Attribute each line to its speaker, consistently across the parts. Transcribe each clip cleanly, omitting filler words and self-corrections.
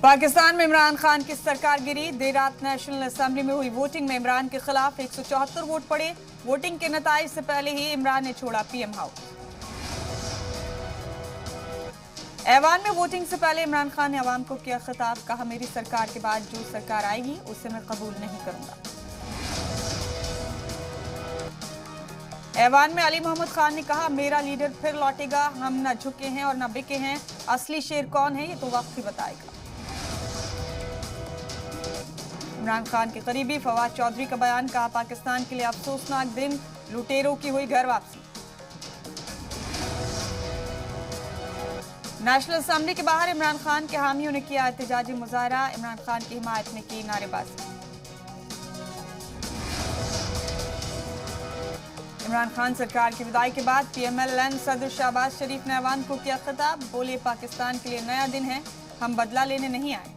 Speaker 1: पाकिस्तान में इमरान खान की सरकार गिरी। देर रात नेशनल असेंबली में हुई वोटिंग में इमरान के खिलाफ 174 वोट पड़े। वोटिंग के नतीजे से पहले ही इमरान ने छोड़ा पीएम हाउस। ऐवान में वोटिंग से पहले इमरान खान ने अवाम को किया खिताब। कहा, मेरी सरकार के बाद जो सरकार आएगी उसे मैं कबूल नहीं करूंगा। ऐवान में अली मोहम्मद खान ने कहा, मेरा लीडर फिर लौटेगा। हम न झुके हैं और न बिके हैं। असली शेर कौन है ये तो वक्त ही बताएगा। इमरान खान के करीबी फवाद चौधरी का बयान। कहा, पाकिस्तान के लिए अफसोसनाक दिन, लुटेरों की हुई घर वापसी। नेशनल असेंबली के बाहर इमरान खान के हामियों ने किया एहतजाजी मुजाहरा। इमरान खान की हिमायत में की नारेबाजी। इमरान खान सरकार की विदाई के बाद पीएमएल-एन सदर शहबाज शरीफ ने ऐवान को किया खिताब। बोले, पाकिस्तान के लिए नया दिन है, हम बदला लेने नहीं आए।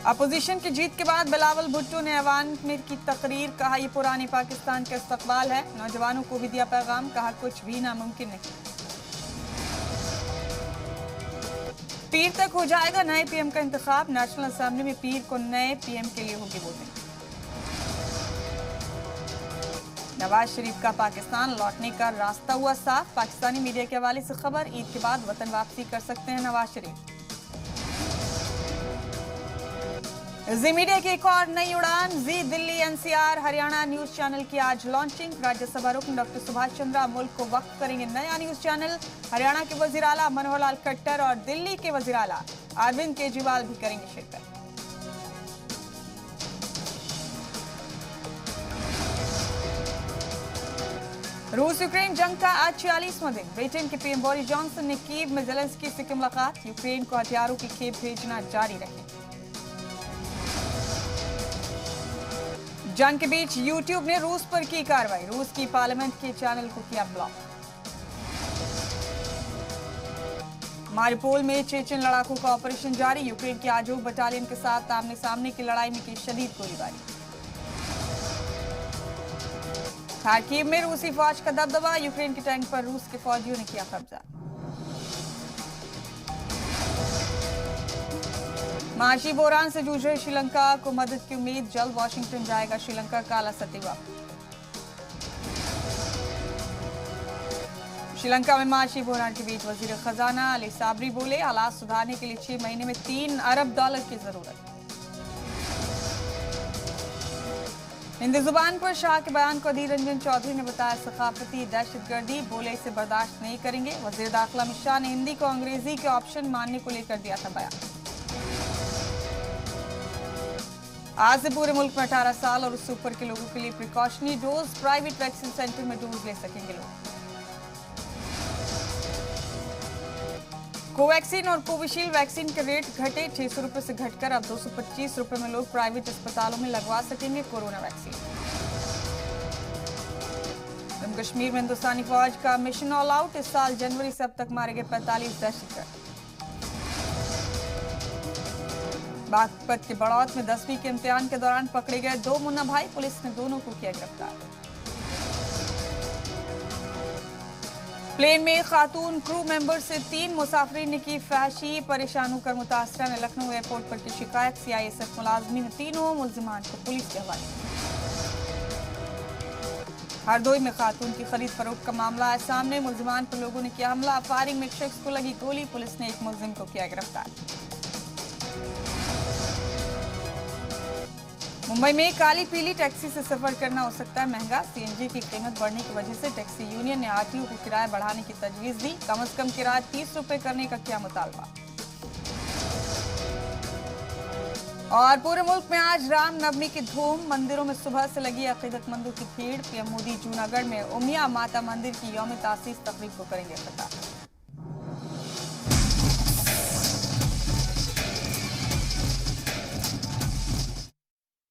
Speaker 1: अपोजिशन की जीत के बाद बिलावल भुट्टो ने ऐवान में की तकरीर। कहा, यह पुराने पाकिस्तान का इस्तकबाल है। नौजवानों को भी दिया पैगाम। कहा, कुछ भी नामुमकिन नहीं। पीर तक हो जाएगा नए पीएम का इंतखाब। नेशनल असेंबली में पीर को नए पीएम के लिए होगी वोटिंग। नवाज शरीफ का पाकिस्तान लौटने का रास्ता हुआ साफ। पाकिस्तानी मीडिया के हवाले से खबर, ईद के बाद वतन वापसी कर सकते हैं नवाज शरीफ। जी मीडिया की एक और नई उड़ान। Zee Delhi NCR Haryana news channel की आज लॉन्चिंग। राज्यसभा रुकन डॉक्टर सुभाष चंद्र मुल्क को वक्त करेंगे नया न्यूज चैनल। हरियाणा के वजीर आला मनोहर लाल खट्टर और दिल्ली के वजीर आला अरविंद केजरीवाल भी करेंगे शिरकत। रूस यूक्रेन जंग का आज 46वां दिन। ब्रिटेन के पीएम बोरिस जॉनसन ने कीव में ज़ेलेंस्की से की मुलाकात। यूक्रेन को हथियारों की खेप भेजना जारी रखें। जंग के बीच यूट्यूब ने रूस पर की कार्रवाई। रूस की पार्लियामेंट के चैनल को किया ब्लॉक। मारिपोल में चेचन लड़ाकों का ऑपरेशन जारी। यूक्रेन की आजोव बटालियन के साथ आमने सामने की लड़ाई में की शदीद गोलीबारी। खार्किव में रूसी फौज का दबदबा। यूक्रेन के टैंक पर रूस के फौजियों ने किया कब्जा। माशी बोरान से जूझ रहे श्रीलंका को मदद की उम्मीद। जल्द वाशिंगटन जाएगा श्रीलंका का आला सचिव। श्रीलंका में माशी बोरान के बीच वजीर खजाना अली साबरी बोले, हालात सुधारने के लिए 6 महीने में $3 अरब की जरूरत। हिंदी जुबान पर शाह के बयान को अधीर रंजन चौधरी ने बताया सकाफती दहशतगर्दी। बोले, इसे बर्दाश्त नहीं करेंगे। वजीर दाखिला अमित शाह ने हिंदी को अंग्रेजी के ऑप्शन मानने को लेकर दिया था बयान। आज से पूरे मुल्क में 18 साल और उससे ऊपर के लोगों के लिए precautionary dose. Private vaccine centre में डोज ले सकेंगे लोग। कोवैक्सीन और कोविशील्ड वैक्सीन के रेट घटे। 600 रुपए से घटकर अब 225 रुपए में लोग प्राइवेट अस्पतालों में लगवा सकेंगे कोरोना वैक्सीन। जम्मू कश्मीर में हिंदुस्तानी फौज का मिशन ऑल आउट। इस साल जनवरी से अब तक मारे गए 45 दहशतगर्द। बागपत के बड़ौत में 10वीं के इम्तिहान के दौरान पकड़े गए 2 मुन्ना भाई। पुलिस ने दोनों को किया गिरफ्तार। प्लेन में खातून क्रू मेंबर से 3 मुसाफिरीन ने की फहशी। परेशान होकर मुतासरा ने लखनऊ एयरपोर्ट पर की शिकायत। सीआईएसएफ मुलाजमी ने तीनों मुल्जिमान को पुलिस के हवाले। हरदोई में खातून की खरीद फरोख्त का मामला है सामने। मुल्जिमान पर लोगों ने किया हमला। फायरिंग में एक शख्स को लगी गोली। पुलिस ने एक मुल्जिम को किया गिरफ्तार। मुंबई में काली पीली टैक्सी से सफर करना हो सकता है महंगा। सीएनजी की कीमत बढ़ने की वजह से टैक्सी यूनियन ने आरटीओ को किराया बढ़ाने की तजवीज दी। कम से कम किराया 30 रुपए करने का किया मुतालबा। और पूरे मुल्क में आज रामनवमी की धूम। मंदिरों में सुबह से लगी अकीदतमंदों की भीड़। पीएम मोदी जूनागढ़ में उमिया माता मंदिर की यौम तासीस तकरीब को करेंगे इफ्तिताह।